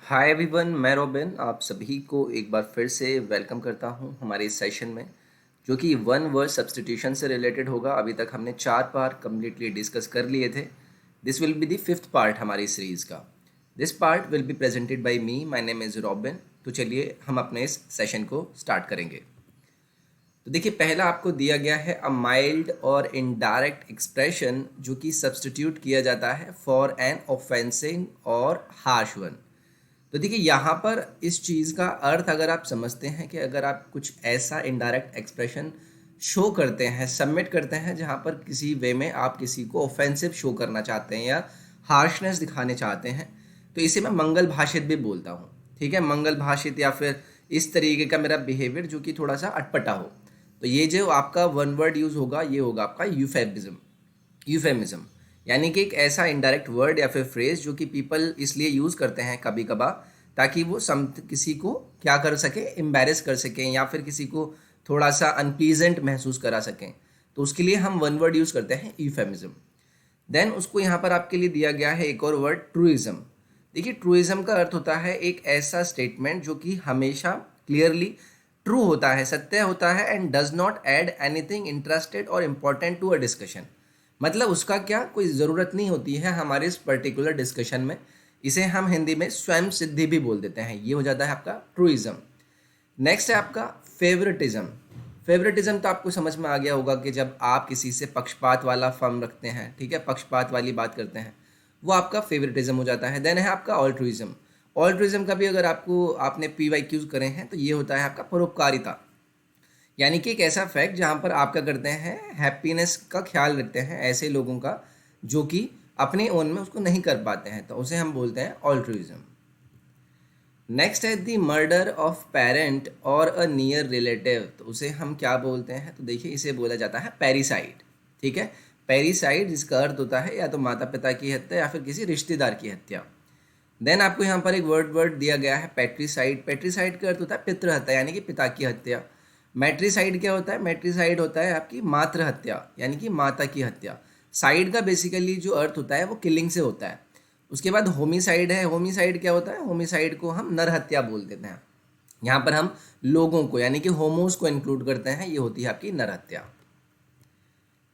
Hi everyone, मैं robin आप सभी को एक बार फिर से वेलकम करता हूं हमारे इस सेशन में, जो कि वन वर्ड सब्स्टिट्यूशन से रिलेटेड होगा। अभी तक हमने 4 पार्ट कम्प्लीटली डिस्कस कर लिए थे। This will be the fifth part हमारी सीरीज़ का। This part will be presented by me, my name is robin. तो चलिए हम अपने इस सेशन को स्टार्ट करेंगे। तो देखिए, पहला आपको दिया गया है अ माइल्ड और इनडायरेक्ट एक्सप्रेशन जो कि सब्स्टिट्यूट किया जाता है फॉर एन ऑफेंसिंग और हार्श वन। तो देखिए, यहाँ पर इस चीज़ का अर्थ अगर आप समझते हैं कि अगर आप कुछ ऐसा इनडायरेक्ट एक्सप्रेशन शो करते हैं, सबमिट करते हैं, जहाँ पर किसी वे में आप किसी को ऑफेंसिव शो करना चाहते हैं या हार्शनेस दिखाने चाहते हैं, तो इसे मैं मंगल भाषित भी बोलता हूँ। ठीक है, मंगल भाषित या फिर इस तरीके का मेरा बिहेवियर जो कि थोड़ा सा अटपटा हो, तो ये जो आपका वन वर्ड यूज़ होगा ये होगा आपका यूफेमिज्म। यानी कि एक ऐसा इनडायरेक्ट वर्ड या फिर फ्रेज जो कि पीपल इसलिए यूज़ करते हैं कभी कभार, ताकि वो किसी को क्या कर सके, एम्बेरस कर सकें या फिर किसी को थोड़ा सा अनप्लीजेंट महसूस करा सकें। तो उसके लिए हम वन वर्ड यूज़ करते हैं यूफेमिज्म। देन उसको यहाँ पर आपके लिए दिया गया है एक और वर्ड, ट्रूइज्म। देखिए, ट्रूइज्म का अर्थ होता है एक ऐसा स्टेटमेंट जो कि हमेशा क्लियरली ट्रू होता है, सत्य होता है, and does not add anything interested और इम्पोर्टेंट टू अ डिस्कशन। मतलब उसका क्या कोई ज़रूरत नहीं होती है हमारे इस पर्टिकुलर डिस्कशन में। इसे हम हिंदी में स्वयं सिद्धि भी बोल देते हैं। ये हो जाता है आपका ट्रूइज्म। नेक्स्ट है आपका फेवरेटिज्म। फेवरेटिज्म तो आपको समझ में आ गया होगा कि जब आप किसी से पक्षपात वाला फर्म रखते हैं, ठीक है, पक्षपात वाली बात करते हैं, वो आपका फेवरेटिज्म हो जाता है। देन है आपका ऑल्ट्रुइज्म। ऑल्ट्रुइज्म का भी अगर आपने PYQs करे हैं तो ये होता है आपका परोपकारिता। यानी कि एक ऐसा फैक्ट जहाँ पर आप क्या करते हैं, हैप्पीनेस का ख्याल रखते हैं ऐसे लोगों का जो कि अपने ओन में उसको नहीं कर पाते हैं, तो उसे हम बोलते हैं ऑल्ट्रुइज्म। नेक्स्ट है द मर्डर ऑफ पेरेंट और अ नियर रिलेटिव। तो उसे हम क्या बोलते हैं, तो देखिए इसे बोला जाता है पेरिसाइड। ठीक है, पेरिसाइड जिसका अर्थ होता है या तो माता पिता की हत्या या फिर किसी रिश्तेदार की हत्या। देन आपको यहाँ पर एक वर्ड दिया गया है पेट्रीसाइड। पेट्रीसाइड का अर्थ होता है पितृ हत्या, यानी कि पिता की हत्या। मैट्रीसाइड क्या होता है, मैट्रीसाइड होता है आपकी मातृ हत्या, यानी कि माता की हत्या। साइड का बेसिकली जो अर्थ होता है वो किलिंग से होता है। उसके बाद होमिसाइड है। होमिसाइड क्या होता है, होमिसाइड को हम नर हत्या बोल देते हैं। यहाँ पर हम लोगों को यानी कि होमोस को इंक्लूड करते हैं, ये होती है आपकी नर हत्या।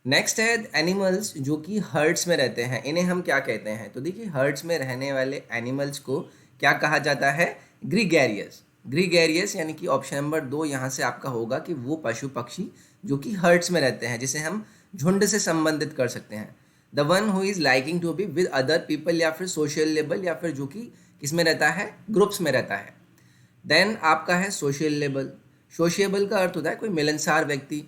नेक्स्ट है एनिमल्स जो कि हर्ड्स में रहते हैं, इन्हें हम क्या कहते हैं, तो देखिए हर्ड्स में रहने वाले एनिमल्स को क्या कहा जाता है, ग्रीगेरियस। ग्रीगेरियस यानी कि ऑप्शन नंबर 2 यहाँ से आपका होगा कि वो पशु पक्षी जो कि हर्ड्स में रहते हैं, जिसे हम झुंड से संबंधित कर सकते हैं। The one who is liking to be with other people या फिर सोशल लेबल, या फिर जो कि किस में रहता है, ग्रुप्स में रहता है। देन आपका है सोशल लेबल। सोशिएबल का अर्थ होता है कोई मिलनसार व्यक्ति।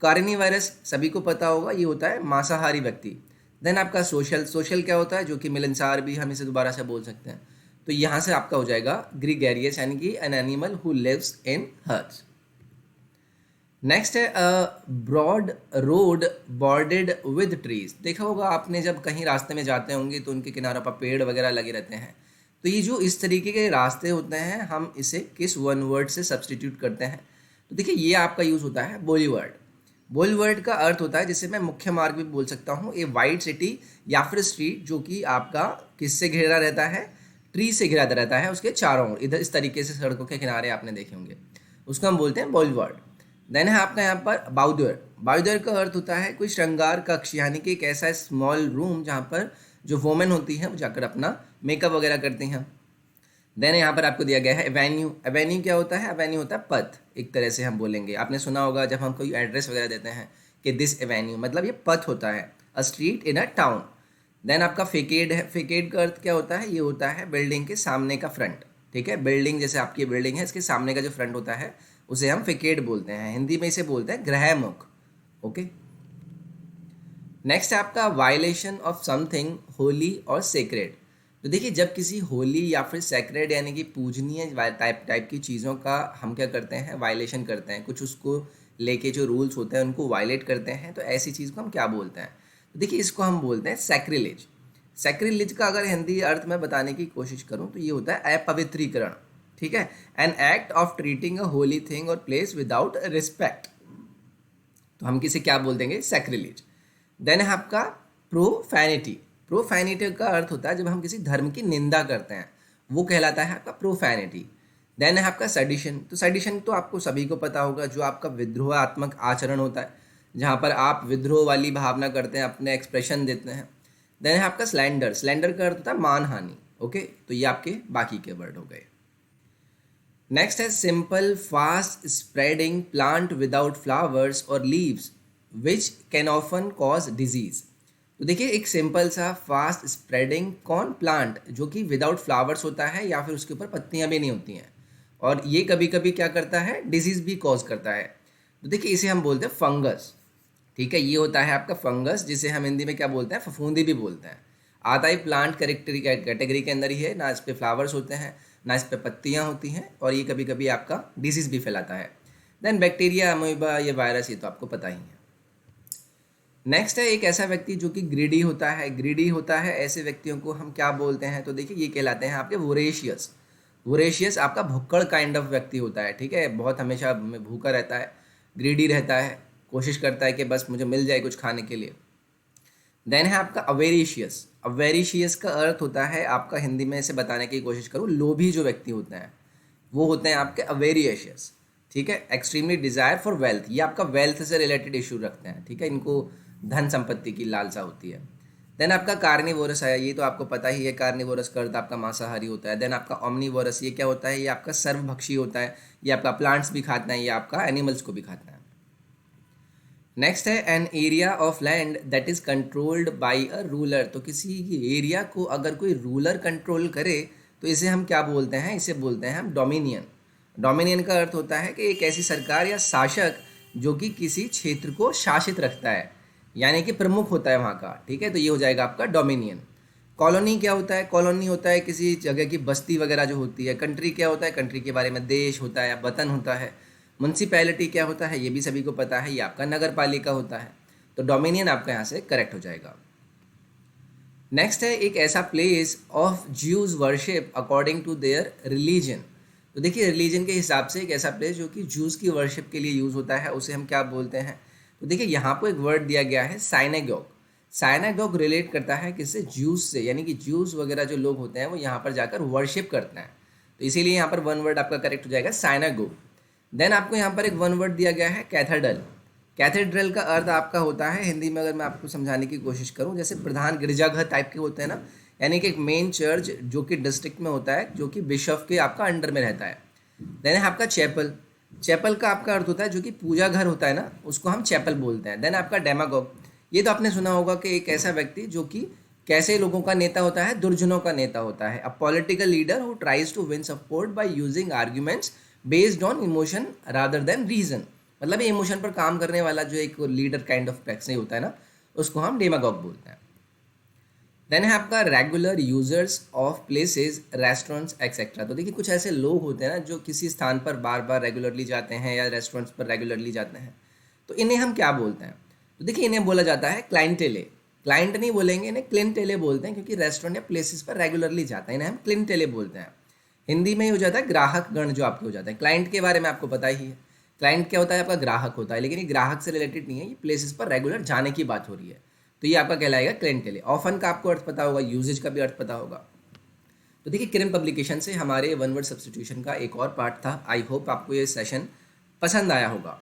कार्निवायरस सभी को पता होगा, ये होता है मांसाहारी व्यक्ति। देन आपका सोशल। सोशल क्या होता है, जो कि मिलनसार भी हम इसे दोबारा से बोल सकते हैं। तो यहाँ से आपका हो जाएगा ग्रीगेरियस, यानी कि an animal who lives in herds. Next है broad road bordered with trees. देखा होगा आपने, जब कहीं रास्ते में जाते होंगे तो उनके किनारों पर पेड़ वगैरह लगे रहते हैं। तो ये जो इस तरीके के रास्ते होते हैं, हम इसे किस वन वर्ड से सब्सटीट्यूट करते हैं, तो देखिए ये आपका यूज़ होता है बोलीवर्ड। बोलीवर्ड का अर्थ होता है, जिसे मैं मुख्य मार्ग भी बोल सकता हूँ, ए वाइड सिटी या फिर स्ट्रीट जो कि आपका किससे घिरा रहता है, ट्री से घिरा रहता है, उसके चारों ओर इधर इस तरीके से सड़कों के किनारे आपने देखे होंगे, उसको हम बोलते हैं बोलीवर्ड। देन है आपका यहाँ पर बाउडर। बाउडर का अर्थ होता है कोई श्रृंगार कक्ष, यानी कि एक ऐसा स्मॉल रूम जहाँ पर जो वोमेन होती हैं वो जाकर अपना मेकअप वगैरह करती हैं। देन यहाँ पर आपको दिया गया है एवेन्यू। एवेन्यू क्या होता है, एवेन्यू होता है पथ, एक तरह से हम बोलेंगे। आपने सुना होगा जब हम कोई एड्रेस वगैरह देते हैं कि दिस एवेन्यू, मतलब ये पथ होता है, a street in a town. Then आपका फेकेड है। फेकेड का अर्थ क्या होता है, ये होता है बिल्डिंग के सामने का फ्रंट। ठीक है, बिल्डिंग जैसे आपकी बिल्डिंग है, इसके सामने का जो फ्रंट होता है उसे हम फेकेड बोलते हैं। हिंदी में इसे बोलते हैं गृहमुख। ओके। नेक्स्ट है आपका वायलेशन ऑफ समथिंग होली और सेक्रेड। तो देखिए, जब किसी होली या फिर सेक्रेड यानी कि पूजनीय टाइप की चीज़ों का हम क्या करते हैं, वायलेशन करते हैं, कुछ उसको लेके जो रूल्स होते हैं उनको वायलेट करते हैं, तो ऐसी चीज़ को हम क्या बोलते हैं, तो देखिए इसको हम बोलते हैं सैक्रिलेज। सैक्रिलेज का अगर हिंदी अर्थ में बताने की कोशिश करूँ तो ये होता है अपवित्रीकरण। ठीक है, an act of treating a Holi thing और प्लेस विदाउट रिस्पेक्ट, तो हम किसे क्या बोल देंगे, सैक्रिलेज। देन है आपका प्रोफैनिटी। प्रोफैनिटी का अर्थ होता है जब हम किसी धर्म की निंदा करते हैं, वो कहलाता है आपका प्रोफैनिटी। देन है आपका सेडिशन। तो सेडिशन तो आपको सभी को पता होगा, जो आपका विद्रोहात्मक आचरण होता है, जहाँ पर आप विद्रोह वाली भावना करते हैं, अपने एक्सप्रेशन देते हैं। देन है आपका स्लैंडर। स्लैंडर का अर्थ होता है मानहानि। ओके, तो ये आपके बाकी के वर्ड हो गए। नेक्स्ट है simple fast spreading plant without flowers और leaves which can often cause disease. तो देखिए, एक सिंपल सा फास्ट स्प्रेडिंग कौन प्लांट जो कि विदाउट फ्लावर्स होता है या फिर उसके ऊपर पत्तियां भी नहीं होती हैं, और ये कभी कभी क्या करता है, डिजीज भी कॉज करता है। तो देखिए, इसे हम बोलते हैं फंगस। ठीक है, ये होता है आपका फंगस, जिसे हम हिंदी में क्या बोलते हैं, फफूंदी भी बोलते हैं। आता ही प्लांट कैटेगरी के अंदर ही है, ना इस पे फ्लावर्स होते हैं ना इस पे पत्तियां होती हैं, और ये कभी कभी आपका डिजीज भी फैलाता है। देन बैक्टीरिया, अमीबा, ये वायरस, ये तो आपको पता ही है। नेक्स्ट है एक ऐसा व्यक्ति जो कि ग्रीडी होता है। ग्रीडी होता है, ऐसे व्यक्तियों को हम क्या बोलते हैं, तो देखिए ये कहलाते हैं आपके वोरेशियस। वोरेशियस आपका भुक्कड़ काइंड ऑफ व्यक्ति होता है। ठीक है, बहुत हमेशा भूखा रहता है, ग्रीडी रहता है, कोशिश करता है कि बस मुझे मिल जाए कुछ खाने के लिए। देन है आपका अवेरिशियस। अवेरिशियस का अर्थ होता है आपका, हिंदी में इसे बताने की कोशिश करूँ, लोभी जो व्यक्ति होते हैं वो होते हैं आपके अवेरिशियस। ठीक है, एक्सट्रीमली डिजायर फॉर वेल्थ, ये आपका वेल्थ से रिलेटेड इशू रखते हैं। ठीक है, इनको धन संपत्ति की लालसा होती है। देन आपका कार्निवोरस है, ये तो आपको पता ही है, कार्निवोरस का अर्थ आपका मांसाहारी होता है। देन आपका ओमनीवोरस, ये क्या होता है, ये आपका सर्वभक्षी होता है, ये आपका प्लांट्स भी खाता है, ये आपका एनिमल्स को भी खाता है। नेक्स्ट है an area of land that is controlled by a ruler. तो किसी एरिया को अगर कोई रूलर कंट्रोल करे तो इसे हम क्या बोलते हैं, इसे बोलते हैं हम डोमिनियन। डोमिनियन का अर्थ होता है कि एक ऐसी सरकार या शासक जो कि किसी क्षेत्र को शासित रखता है, यानी कि प्रमुख होता है वहाँ का। ठीक है, तो ये हो जाएगा आपका डोमिनियन। कॉलोनी क्या होता है, कॉलोनी होता है किसी जगह की बस्ती वगैरह जो होती है। कंट्री क्या होता है, कंट्री के बारे में देश होता है, वतन होता है। म्यूनसिपैलिटी क्या होता है, ये भी सभी को पता है, ये आपका नगर पालिका होता है। तो डोमिनियन आपका यहाँ से करेक्ट हो जाएगा। नेक्स्ट है एक ऐसा place of Jews worship according to their religion. तो देखिए, रिलीजन के हिसाब से एक ऐसा प्लेस जो कि ज्यूज की वर्शिप के लिए यूज़ होता है, उसे हम क्या बोलते हैं। तो देखिए, यहाँ पर एक वर्ड दिया गया है साइनेगोग। साइनेगोग रिलेट करता है किससे, ज्यूज से, यानी कि ज्यूज वगैरह जो लोग होते हैं वो यहाँ पर जाकर वर्शिप करते हैं। तो इसीलिए यहाँ पर वन वर्ड आपका करेक्ट हो जाएगा साइनेगोग। देन आपको यहाँ पर एक वन वर्ड दिया गया है कैथेड्रल। कैथेड्रल का अर्थ आपका होता है, हिंदी में अगर मैं आपको समझाने की कोशिश करूँ, जैसे प्रधान गिरजाघर टाइप के होते हैं ना, यानी कि एक मेन चर्च जो कि डिस्ट्रिक्ट में होता है, जो कि बिशप के आपका अंडर में रहता है। देन है आपका चैपल। चैपल का आपका अर्थ होता है जो कि पूजा घर होता है ना, उसको हम चैपल बोलते हैं। देन आपका डेमागोग, ये तो आपने सुना होगा कि एक ऐसा व्यक्ति जो कि कैसे लोगों का नेता होता है, दुर्जनों का नेता होता है। A political leader who tries to win support by using arguments based on emotion rather than reason. मतलब ये इमोशन पर काम करने वाला जो एक लीडर काइंड ऑफ पर्सन होता है ना, उसको हम डेमागॉग बोलते हैं। देन है आपका regular users of places, restaurants etcetera. तो देखिए, कुछ ऐसे लोग होते हैं ना जो किसी स्थान पर बार बार रेगुलरली जाते हैं या रेस्टोरेंट्स पर रेगुलरली जाते हैं, तो इन्हें हम क्या बोलते हैं। तो देखिए, इन्हें बोला जाता है क्लाइंटेले। क्लाइंट नहीं बोलेंगे, इन्हें क्लिंटेले बोलते हैं, क्योंकि रेस्टोरेंट या प्लेसेस पर रेगुलरली जाते हैं, इन्हें हम क्लिंटेले बोलते हैं। हिंदी में ही हो जाता है ग्राहक गण जो आपके हो जाते हैं। क्लाइंट के बारे में आपको पता ही है, क्लाइंट क्या होता है, आपका ग्राहक होता है, लेकिन ये ग्राहक से रिलेटेड नहीं है, ये प्लेसेस पर रेगुलर जाने की बात हो रही है। तो ये आपका कहलाएगा क्लिंटेले। ऑफन का आपको अर्थ पता होगा, यूजेज का भी अर्थ पता होगा। तो देखिए, किरण पब्लिकेशन से हमारे वन वर्ड सब्स्टिट्यूशन का एक और पार्ट था। आई होप आपको ये सेशन पसंद आया होगा।